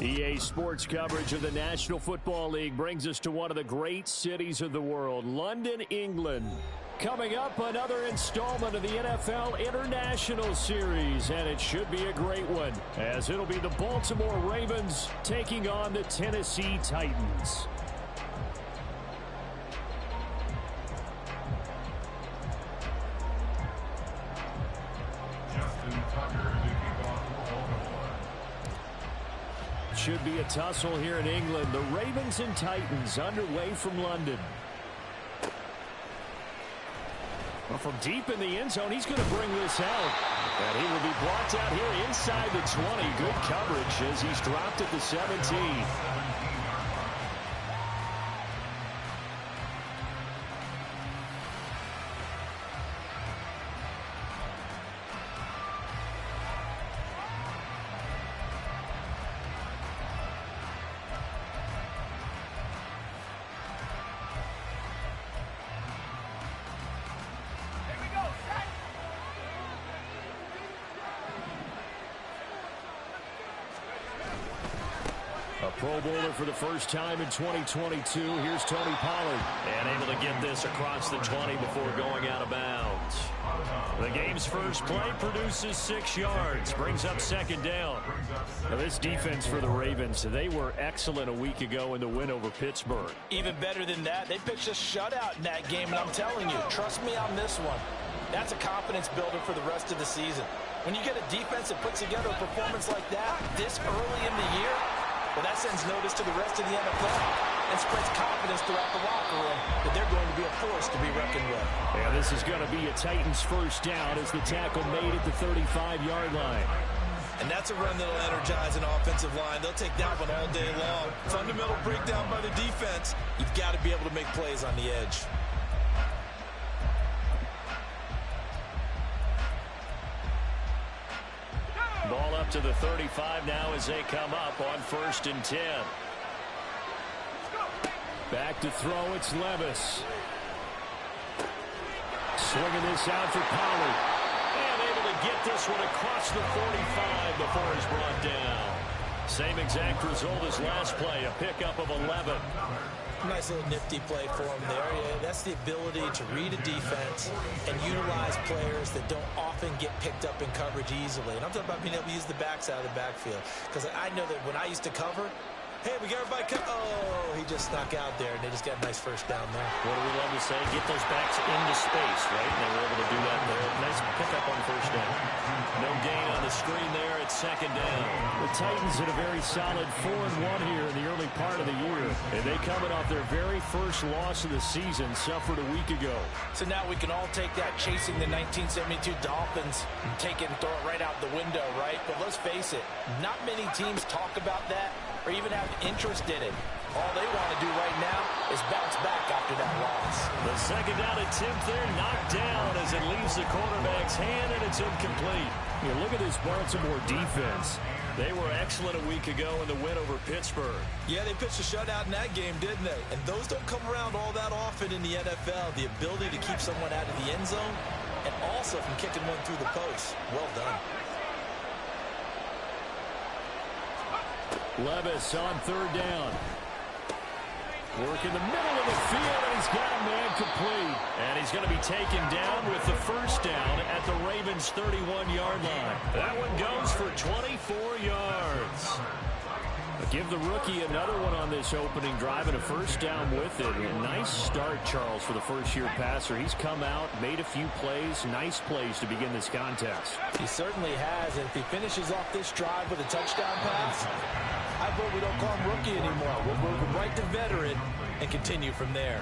EA Sports coverage of the National Football League brings us to one of the great cities of the world, London, England. Coming up, another installment of the NFL International Series, and it should be a great one, as it'll be the Baltimore Ravens taking on the Tennessee Titans. Should be a tussle here in England. The Ravens and Titans underway from London. Well, from deep in the end zone, he's going to bring this out. And he will be blocked out here inside the 20. Good coverage as he's dropped at the 17. Pro Bowler for the first time in 2022. Here's Tony Pollard. And able to get this across the 20 before going out of bounds. The game's first play produces 6 yards. Brings up second down. Now this defense for the Ravens, they were excellent a week ago in the win over Pittsburgh. Even better than that, they pitched a shutout in that game. And I'm telling you, trust me on this one. That's a confidence builder for the rest of the season. When you get a defense that puts together a performance like that this early in the year, well, that sends notice to the rest of the NFL and spreads confidence throughout the locker room that they're going to be a force to be reckoned with. Yeah, this is going to be a Titans first down as the tackle made at the 35-yard line. And that's a run that'll energize an offensive line. They'll take that one all day long. Fundamental breakdown by the defense. You've got to be able to make plays on the edge. Ball up to the 35 now as they come up on 1st and 10. Back to throw, it's Levis. Swinging this out for Pollard. And able to get this one across the 45 before he's brought down. Same exact result as last play, a pickup of 11. Nice little nifty play for him there. Yeah, that's the ability to read a defense and utilize players that don't often get picked up in coverage easily. And I'm talking about being able to use the backside of the backfield. Because I know that when I used to cover, hey, we got everybody oh, he just snuck out there, and they just got a nice first down there. What do we love to say? Get those backs into space, right? And they were able to do that there. Nice pickup on first down. No gain on the screen there at second down. The Titans had a very solid 4-1 here in the early part of the year. And they coming off their very first loss of the season, suffered a week ago. So now we can all take that chasing the 1972 Dolphins and take it and throw it right out the window, right? But let's face it, not many teams talk about that or even have interest in it. All they want to do right now is bounce back after that loss. The second down attempt there knocked down as it leaves the quarterback's hand, and it's incomplete. You look at this Baltimore defense. They were excellent a week ago in the win over Pittsburgh. Yeah, they pitched a shutout in that game, didn't they? And those don't come around all that often in the NFL. The ability to keep someone out of the end zone and also from kicking one through the post. Well done. Levis on 3rd down. Work in the middle of the field, and he's got a man complete. And he's going to be taken down with the first down at the Ravens' 31-yard line. That one goes for 24 yards. Give the rookie another one on this opening drive and a first down with it. A nice start, Charles, for the first-year passer. He's come out, made a few plays, nice plays to begin this contest. He certainly has, and if he finishes off this drive with a touchdown pass, I vote we don't call him rookie anymore. We'll move him right to veteran and continue from there.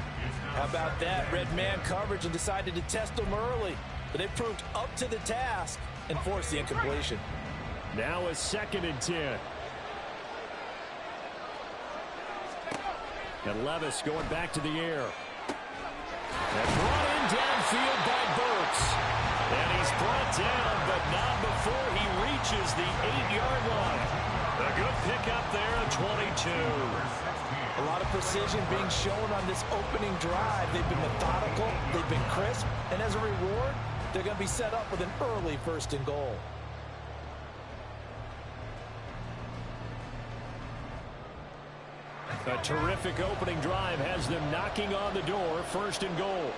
How about that? Red man coverage and decided to test him early, but they proved up to the task and forced the incompletion. Now a 2nd and 10. And Levis going back to the air. And brought in downfield by Burks. And he's brought down, but not before he reaches the 8-yard line. A good pickup there at 22. A lot of precision being shown on this opening drive. They've been methodical, they've been crisp, and as a reward, they're going to be set up with an early 1st and goal. A terrific opening drive has them knocking on the door. First and goal.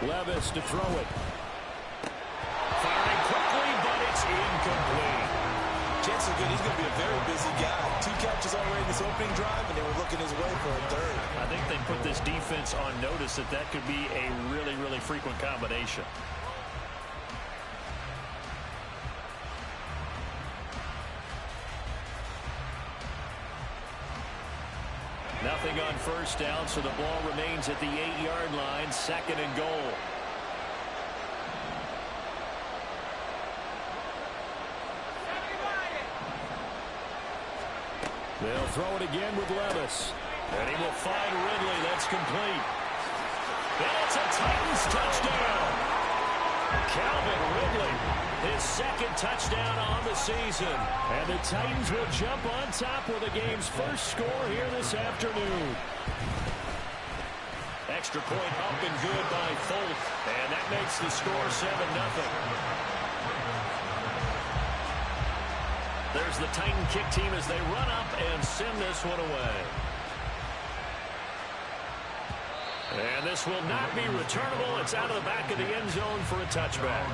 Levis to throw it. Firing quickly, but it's incomplete. Chances are good he's going to be a very busy guy. 2 catches already in this opening drive, and they were looking his way for a third. I think they put this defense on notice that that could be a really, really frequent combination. Nothing on first down, so the ball remains at the 8-yard line, second and goal. They'll throw it again with Levis. And he will find Ridley. That's complete. And it's a Titans touchdown. Calvin Ridley, his second touchdown on the season. And the Titans will jump on top with the game's first score here this afternoon. Extra point up and good by Folk. And that makes the score 7-0. There's the Titan kick team as they run up and send this one away. And this will not be returnable. It's out of the back of the end zone for a touchback.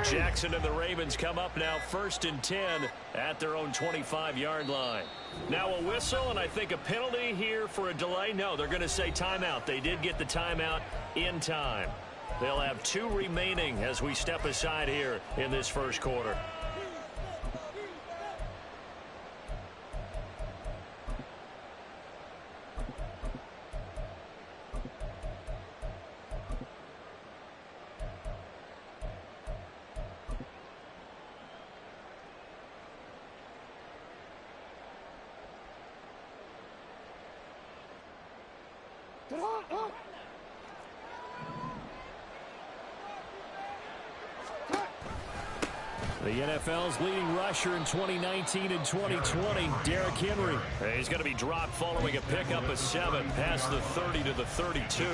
Jackson and the Ravens come up now 1st and 10 at their own 25-yard line. Now a whistle and I think a penalty here for a delay. No, they're going to say timeout. They did get the timeout in time. They'll have 2 remaining as we step aside here in this first quarter. The NFL's leading rusher in 2019 and 2020, Derrick Henry. He's going to be dropped following a pickup of 7 past the 30 to the 32.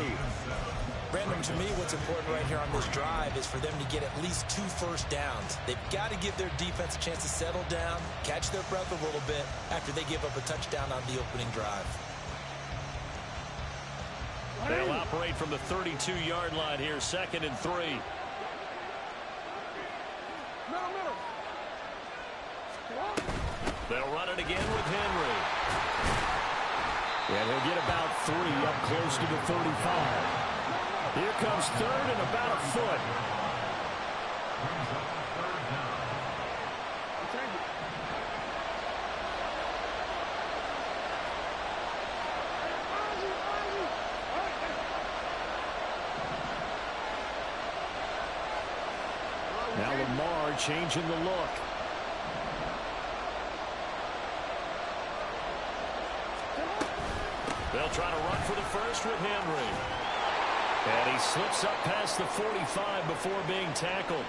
Brandon, to me, what's important right here on this drive is for them to get at least 2 first downs. They've got to give their defense a chance to settle down, catch their breath a little bit after they give up a touchdown on the opening drive. They'll operate from the 32-yard line here, 2nd and 3. They'll run it again with Henry. And he'll get about 3 up close to the 35. Here comes 3rd and about a foot. Now Lamar changing the look. They'll try to run for the first with Henry. And he slips up past the 45 before being tackled.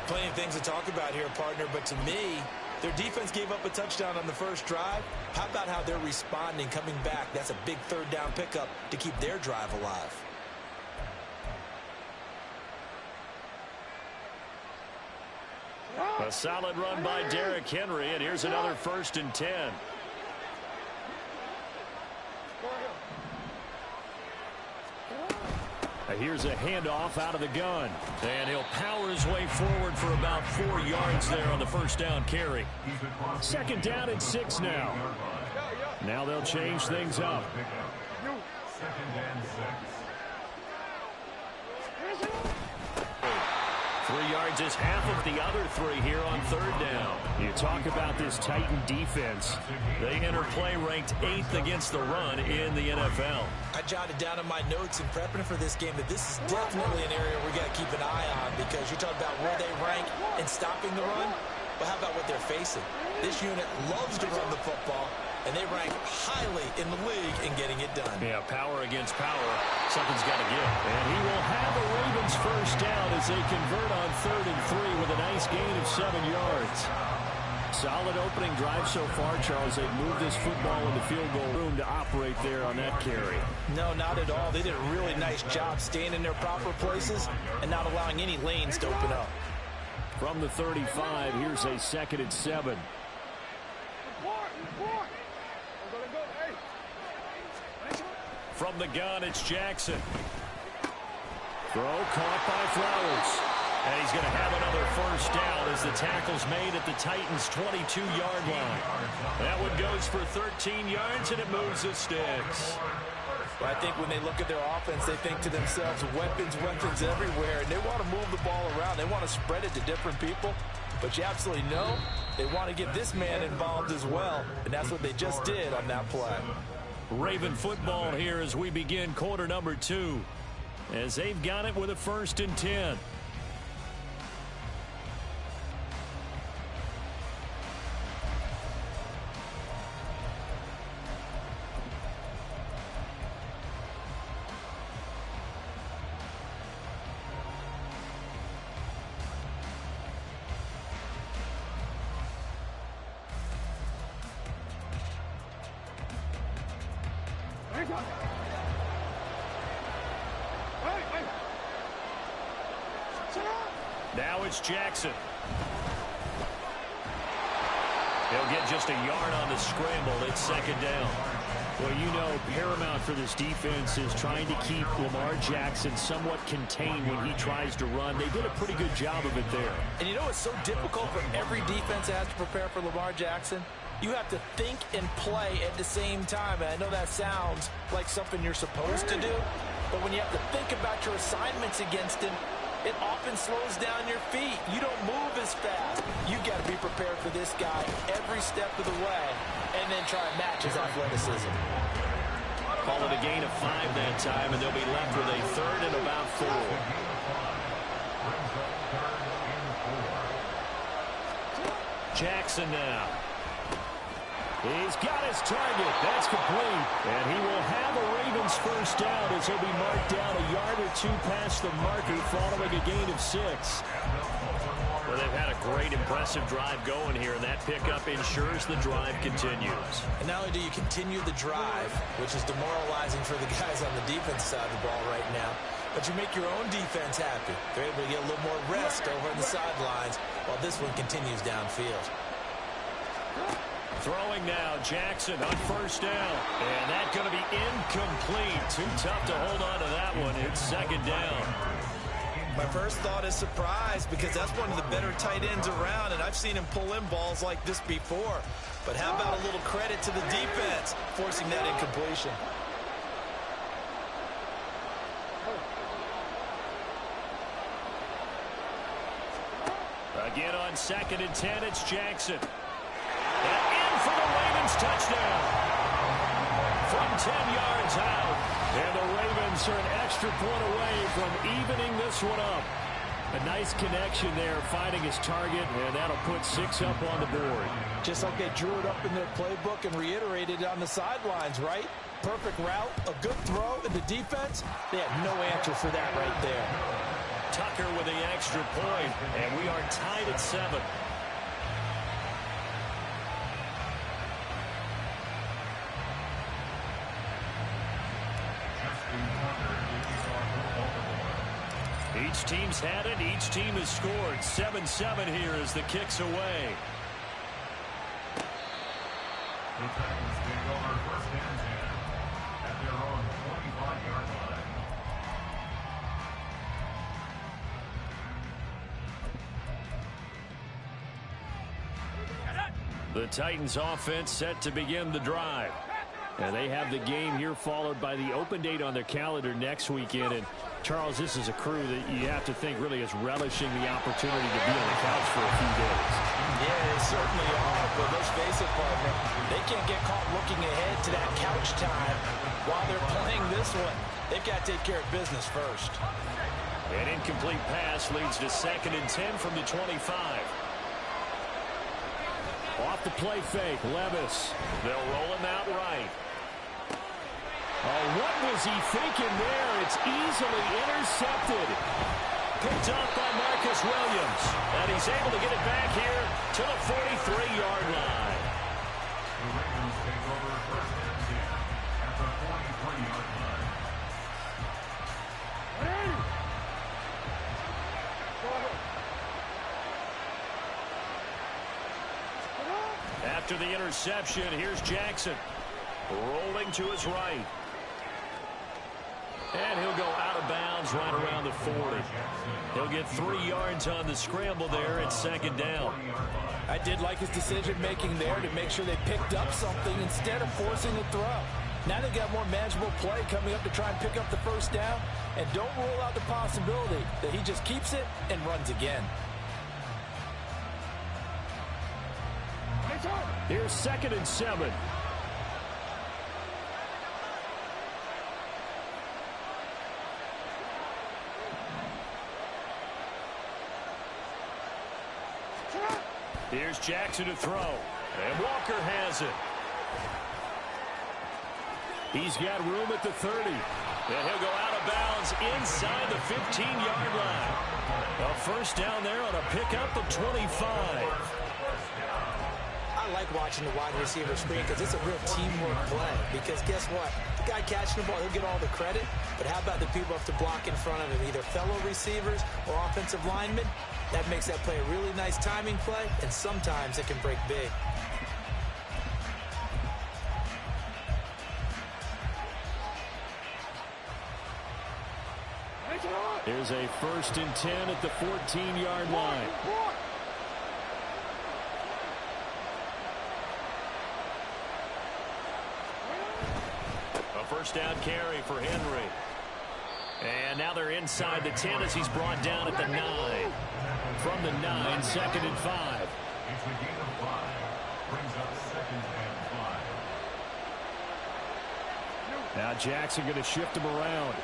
Plenty of things to talk about here, partner, but to me, their defense gave up a touchdown on the first drive. How about how they're responding, coming back? That's a big 3rd down pickup to keep their drive alive. A solid run by Derrick Henry, and here's another 1st and 10. Here's a handoff out of the gun. And he'll power his way forward for about 4 yards there on the first down carry. 2nd down and 6 now. Now they'll change things up. yards is half of the other 3 here on 3rd down. You talk about this Titan defense. They enter play ranked 8th against the run in the NFL. I jotted down in my notes in prepping for this game that this is definitely an area we got to keep an eye on, because you talk about where they rank in stopping the run. But how about what they're facing? This unit loves to run the football, and they rank highly in the league in getting it done. Yeah, power against power. Something's got to give. And he will have the Ravens first down as they convert on 3rd and 3 with a nice gain of 7 yards. Solid opening drive so far, Charles. They've moved this football in the field goal room to operate there on that carry. No, not at all. They did a really nice job staying in their proper places and not allowing any lanes to open up. From the 35, here's a 2nd and 7. From the gun, it's Jackson. Throw caught by Flowers. And he's going to have another first down as the tackle's made at the Titans' 22-yard line. That one goes for 13 yards, and it moves the sticks. Well, I think when they look at their offense, they think to themselves, weapons, weapons everywhere, and they want to move the ball around. They want to spread it to different people. But you absolutely know they want to get this man involved as well, and that's what they just did on that play. Raven football here as we begin quarter number 2, as they've got it with a 1st and 10. Now it's Jackson. He'll get just a yard on the scramble. It's 2nd down. Well, you know, paramount for this defense is trying to keep Lamar Jackson somewhat contained when he tries to run. They did a pretty good job of it there. And you know it's so difficult for every defense that has to prepare for Lamar Jackson? You have to think and play at the same time. And I know that sounds like something you're supposed to do, but when you have to think about your assignments against him, it often slows down your feet. You don't move as fast. You've got to be prepared for this guy every step of the way and then try and match his athleticism. Call it a gain of 5 that time, and they'll be left with a 3rd and about 4. Jackson now. He's got his target. That's complete. And he will have a Ravens first down as he'll be marked down a yard or 2 past the marker following a gain of 6. Well, they've had a great, impressive drive going here, and that pickup ensures the drive continues. And not only do you continue the drive, which is demoralizing for the guys on the defense side of the ball right now, but you make your own defense happy. They're able to get a little more rest over on the sidelines while this one continues downfield. Throwing now, Jackson on first down. And that's going to be incomplete. Too tough to hold on to that one. It's 2nd down. My first thought is surprise, because that's one of the better tight ends around, and I've seen him pull in balls like this before. But how about a little credit to the defense forcing that incompletion? Again on 2nd and 10, it's Jackson. And in for the Ravens touchdown. From 10 yards out. And the Ravens are an extra point away from evening this one up. A nice connection there, finding his target, and that'll put 6 up on the board. Just like they drew it up in their playbook and reiterated it on the sidelines, right? Perfect route, a good throw, and the defense, they had no answer for that right there. Tucker with the extra point, and we are tied at 7. Each team's had it. Each team has scored. 7-7 here as the kick's away. The Titans take over 1st and 10 at their own 25-yard line. The Titans offense set to begin the drive. And they have the game here followed by the open date on their calendar next weekend. And, Charles, this is a crew that you have to think really is relishing the opportunity to be on the couch for a few days. Yeah, they certainly are. But let's face it, partner, they can't get caught looking ahead to that couch time while they're playing this one. They've got to take care of business first. An incomplete pass leads to 2nd and 10 from the 25. Off the play fake, Levis. They'll roll him out right. Oh, what was he thinking there? It's easily intercepted. Picked up by Marcus Williams. And he's able to get it back here to the 43-yard line. The Ravens take over 1st and 10 at the 43-yard line. After the interception, here's Jackson. Rolling to his right. And he'll go out of bounds right around the 40. He'll get 3 yards on the scramble there at 2nd down. I did like his decision-making there to make sure they picked up something instead of forcing a throw. Now they've got more manageable play coming up to try and pick up the 1st down. And don't rule out the possibility that he just keeps it and runs again. Here's 2nd and 7. Here's Jackson to throw. And Walker has it. He's got room at the 30. And he'll go out of bounds inside the 15-yard line. A 1st down there on a pickup of 25. I like watching the wide receiver screen because it's a real teamwork play. Because guess what? The guy catching the ball, he'll get all the credit. But how about the people have to block in front of him, either fellow receivers or offensive linemen? That makes that play a really nice timing play, and sometimes it can break big. Here's a 1st and 10 at the 14-yard line. A 1st down carry for Henry. And now they're inside the 10 as he's brought down at the 9. From the 9, 2nd and 5. It's a gain of 5. Brings up 2nd and 5. Now Jackson going to shift him around.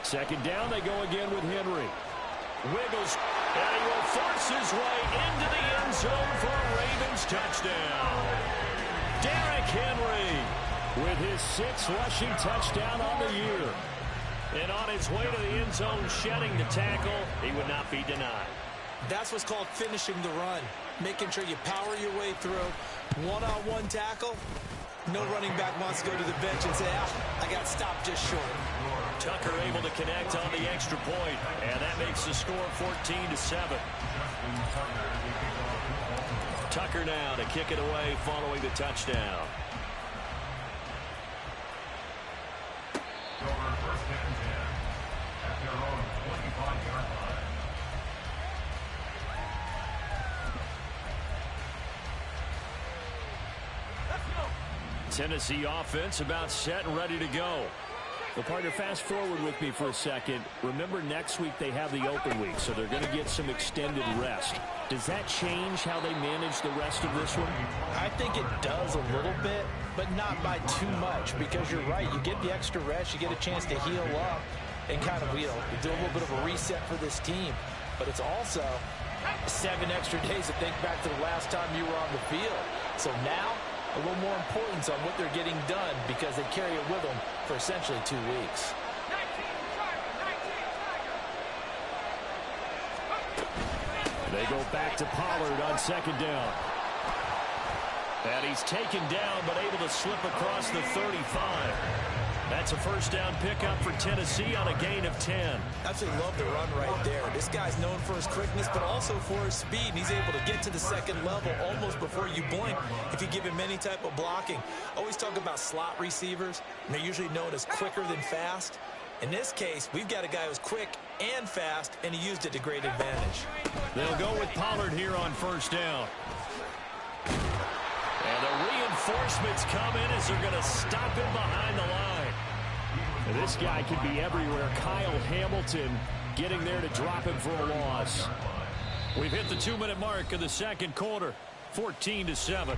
Second down, they go again with Henry. Wiggles, and he will force his way into the end zone for a Ravens touchdown. Derrick Henry with his 6th rushing touchdown on the year. And on his way to the end zone, shedding the tackle, he would not be denied. That's what's called finishing the run. Making sure you power your way through. One-on-one tackle. No running back wants to go to the bench and say, I got stopped just short. Tucker able to connect on the extra point, and that makes the score 14-7. Tucker now to kick it away following the touchdown. Over 1st and 10 at their own 25-yard line. Tennessee offense about set and ready to go. Well, partner, fast forward with me for a second. Remember, next week they have the open week, so they're going to get some extended rest. Does that change how they manage the rest of this one? I think it does a little bit, but not by too much, because you're right. You get the extra rest. You get a chance to heal up and kind of, do a little bit of a reset for this team. But it's also 7 extra days to think back to the last time you were on the field. So now, a little more importance on what they're getting done because they carry it with them for essentially 2 weeks. They go back to Pollard on 2nd down. And he's taken down but able to slip across the 35. That's a 1st down pickup for Tennessee on a gain of 10. Absolutely love the run right there. This guy's known for his quickness, but also for his speed. And he's able to get to the 2nd level almost before you blink if you give him any type of blocking. Always talk about slot receivers, and they're usually known as quicker than fast. In this case, we've got a guy who's quick and fast, and he used it to great advantage. They'll go with Pollard here on first down. And the reinforcements come in as they're going to stop him behind the line. And this guy could be everywhere. Kyle Hamilton getting there to drop him for a loss. We've hit the 2-minute mark of the second quarter, 14-7.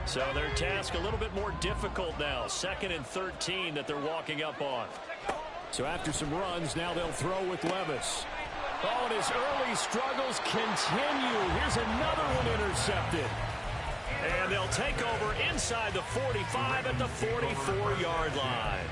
So their task a little bit more difficult now. 2nd and 13 that they're walking up on. So after some runs, now they'll throw with Levis. Oh, and his early struggles continue. Here's another one intercepted. And they'll take over inside the 45 at the 44-yard line.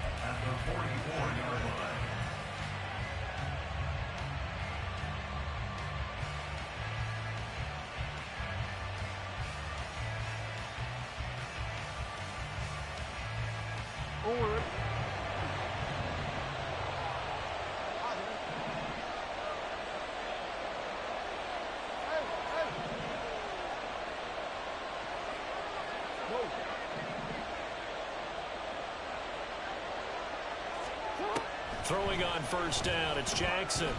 Throwing on first down, it's Jackson.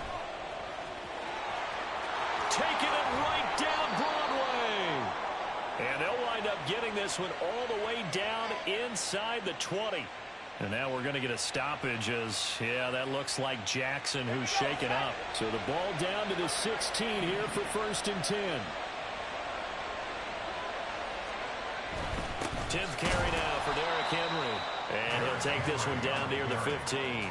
Taking it right down Broadway. And they'll wind up getting this one all the way down inside the 20. And now we're going to get a stoppage as, yeah, that looks like Jackson who's shaken up. So the ball down to the 16 here for 1st and 10. 10th carry now for Derrick Henry. And he'll take this one down near the 15.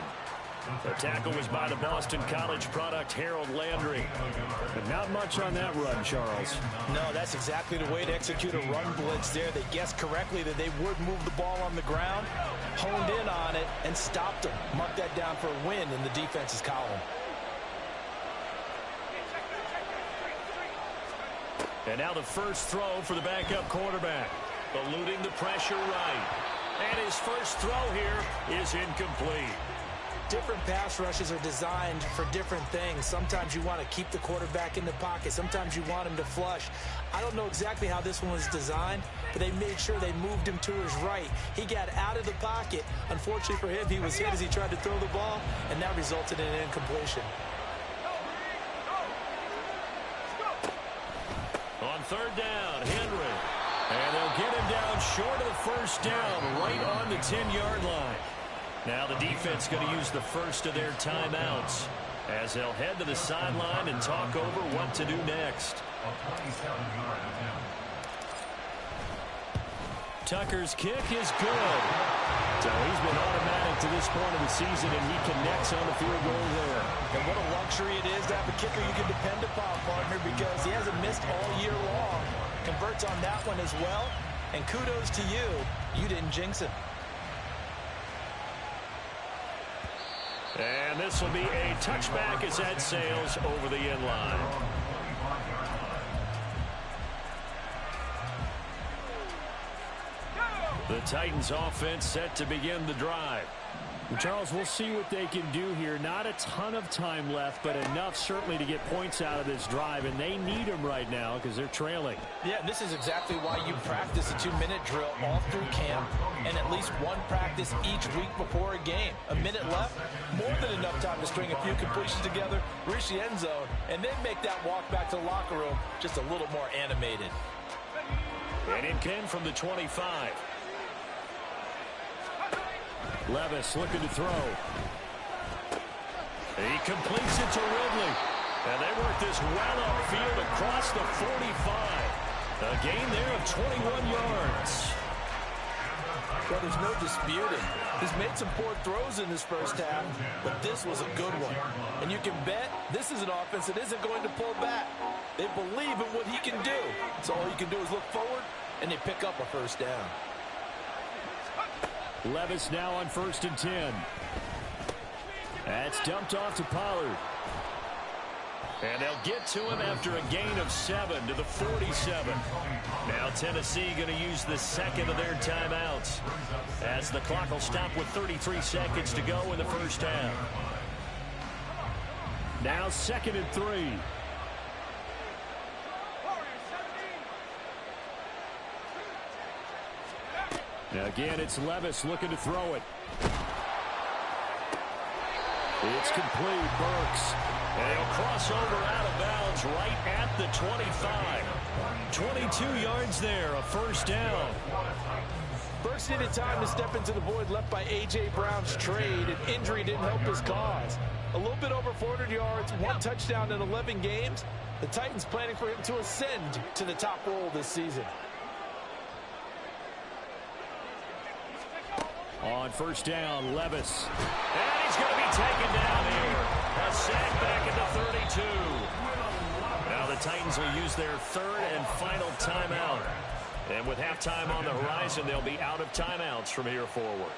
The tackle was by the Boston College product, Harold Landry. But not much on that run, Charles. No, that's exactly the way to execute a run blitz there. They guessed correctly that they would move the ball on the ground, honed in on it, and stopped them. Mark that down for a win in the defense's column. And now the first throw for the backup quarterback. Eluding the pressure right. And his first throw here is incomplete. Different pass rushes are designed for different things. Sometimes you want to keep the quarterback in the pocket. Sometimes you want him to flush. I don't know exactly how this one was designed, but they made sure they moved him to his right. He got out of the pocket. Unfortunately for him, he was hit as he tried to throw the ball, and that resulted in an incompletion. On 3rd down, Henry. And they'll get him down short of the first down, right on the 10-yard line. Now the defense going to use the first of their timeouts as they'll head to the sideline and talk over what to do next. Tucker's kick is good. So he's been automatic to this point of the season, and he connects on the field goal there. And what a luxury it is to have a kicker you can depend upon, partner, because he hasn't missed all year long. Converts on that one as well. And kudos to you. You didn't jinx him. And this will be a touchback as that sails over the end line. The Titans offense set to begin the drive. Charles, we'll see what they can do here. Not a ton of time left, but enough certainly to get points out of this drive, and they need them right now because they're trailing. Yeah, this is exactly why you practice a 2-minute drill all through camp and at least one practice each week before a game. A minute left, more than enough time to string a few completions together, reach the end zone, and then make that walk back to the locker room just a little more animated. And in 10 from the 25. Levis looking to throw. He completes it to Ridley. And they work this well upfield across the 45. A gain there of 21 yards. Well, there's no disputing. He's made some poor throws in this first half, but this was a good one. And you can bet this is an offense that isn't going to pull back. They believe in what he can do. So all you can do is look forward, and they pick up a first down. Levis now on 1st and 10. That's dumped off to Pollard. And they'll get to him after a gain of 7 to the 47. Now Tennessee going to use the second of their timeouts as the clock will stop with 33 seconds to go in the first half. Now 2nd and 3. Now again, it's Levis looking to throw it. It's complete. Burks. And he'll cross over out of bounds right at the 25. 22 yards there, a first down. Burks needed time to step into the void left by A.J. Brown's trade, and injury didn't help his cause. A little bit over 400 yards, 1 touchdown in 11 games. The Titans planning for him to ascend to the top role this season. On first down, Levis. And he's going to be taken down here. A sack back at the 32. Now the Titans will use their 3rd and final timeout. And with halftime on the horizon, they'll be out of timeouts from here forward.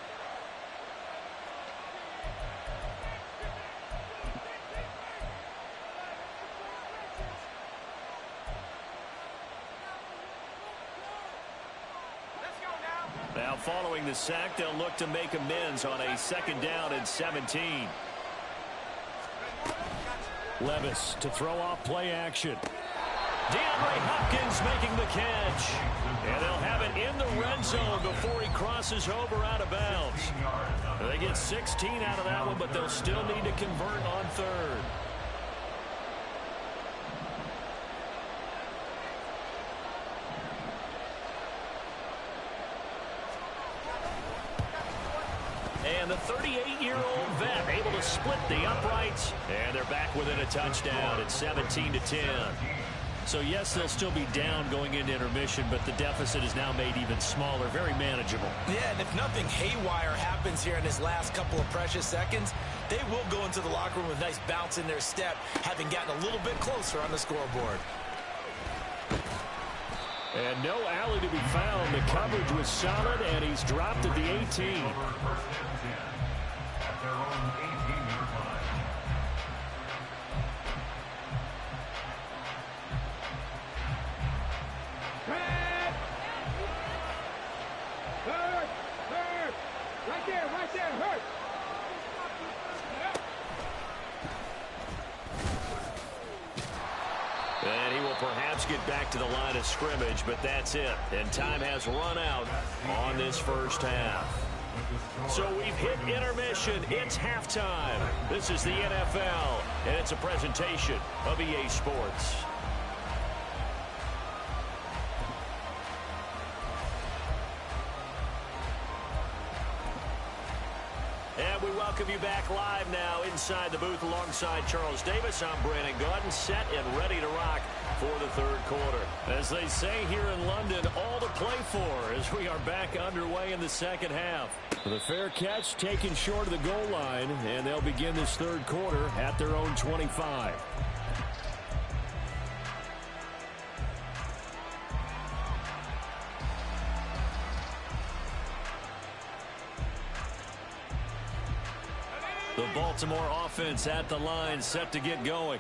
Now following the sack, they'll look to make amends on a 2nd down and 17. Levis to throw off play action. DeAndre Hopkins making the catch. And they'll have it in the red zone before he crosses over out of bounds. They get 16 out of that one, but they'll still need to convert on 3rd. And the 38-year-old vet able to split the uprights. And they're back within a touchdown at 17-10. So, yes, they'll still be down going into intermission, but the deficit is now made even smaller, very manageable. Yeah, and if nothing haywire happens here in his last couple of precious seconds, they will go into the locker room with a nice bounce in their step, having gotten a little bit closer on the scoreboard. And no alley to be found. The coverage was solid, and he's dropped at the 18. At their own 18-yard line. Hurt! Right there, hurt! And he will perhaps get back to the line of scrimmage, but that's it. And time has run out on this first half. So we've hit intermission. It's halftime. This is the NFL, and it's a presentation of EA Sports. And we welcome you back live now inside the booth alongside Charles Davis. I'm Brandon Gaudin, set and ready to rock for the 3rd quarter. As they say here in London, all to play for as we are back underway in the 2nd half. The fair catch taken short of the goal line, and they'll begin this 3rd quarter at their own 25. The Baltimore offense at the line, set to get going.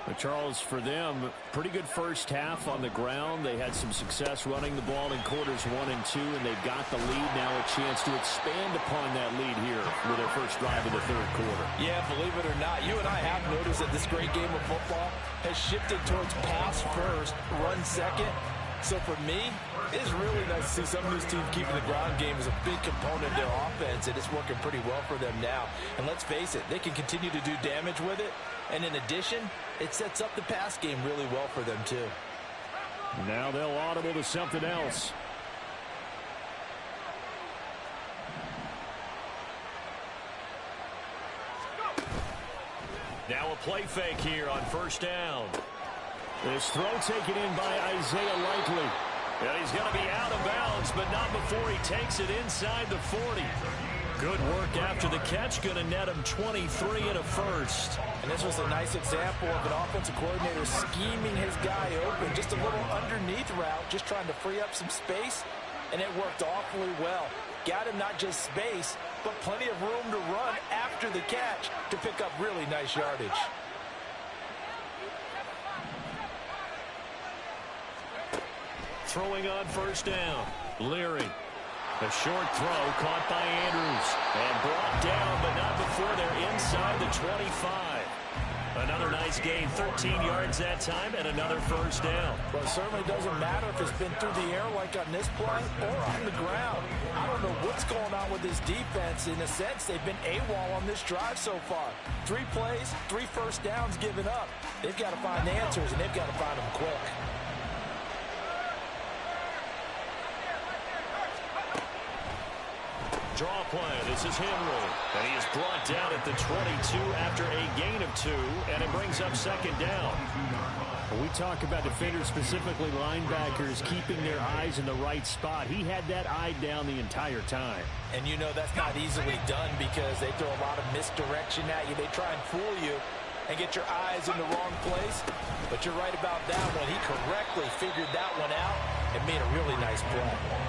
But Charles, for them, pretty good first half on the ground. They had some success running the ball in quarters 1 and 2, and they've got the lead now, a chance to expand upon that lead here with their first drive in the 3rd quarter. Yeah, believe it or not, you and I have noticed that this great game of football has shifted towards pass first, run second. So for me, it's really nice to see some of these teams keeping the ground game as a big component of their offense, and it's working pretty well for them now. And let's face it, they can continue to do damage with it. And in addition, it sets up the pass game really well for them too. Now they'll audible to something else. Now a play fake here on first down. This throw taken in by Isaiah Likely. And he's going to be out of bounds, but not before he takes it inside the 40. Good work after the catch, going to net him 23 and a first. And this was a nice example of an offensive coordinator scheming his guy open. Just a little underneath route, just trying to free up some space, and it worked awfully well. Got him not just space, but plenty of room to run after the catch to pick up really nice yardage. Throwing on first down. Leary. A short throw caught by Andrews. And brought down, but not before they're inside the 25. Another Nice gain, 13 yards that time, and another first down. Well, it certainly doesn't matter if it's been through the air like on this play or on the ground. I don't know what's going on with this defense. In a sense, they've been AWOL on this drive so far. 3 plays, 3 first downs given up. They've got to find answers, and they've got to find them quick. Draw play. This is Henry. And he is brought down at the 22 after a gain of 2, and it brings up second down. When we talk about defenders, specifically linebackers, keeping their eyes in the right spot. He had that eye down the entire time. And you know that's not easily done because they throw a lot of misdirection at you. They try and fool you and get your eyes in the wrong place. But you're right about that one. He correctly figured that one out and made a really nice play.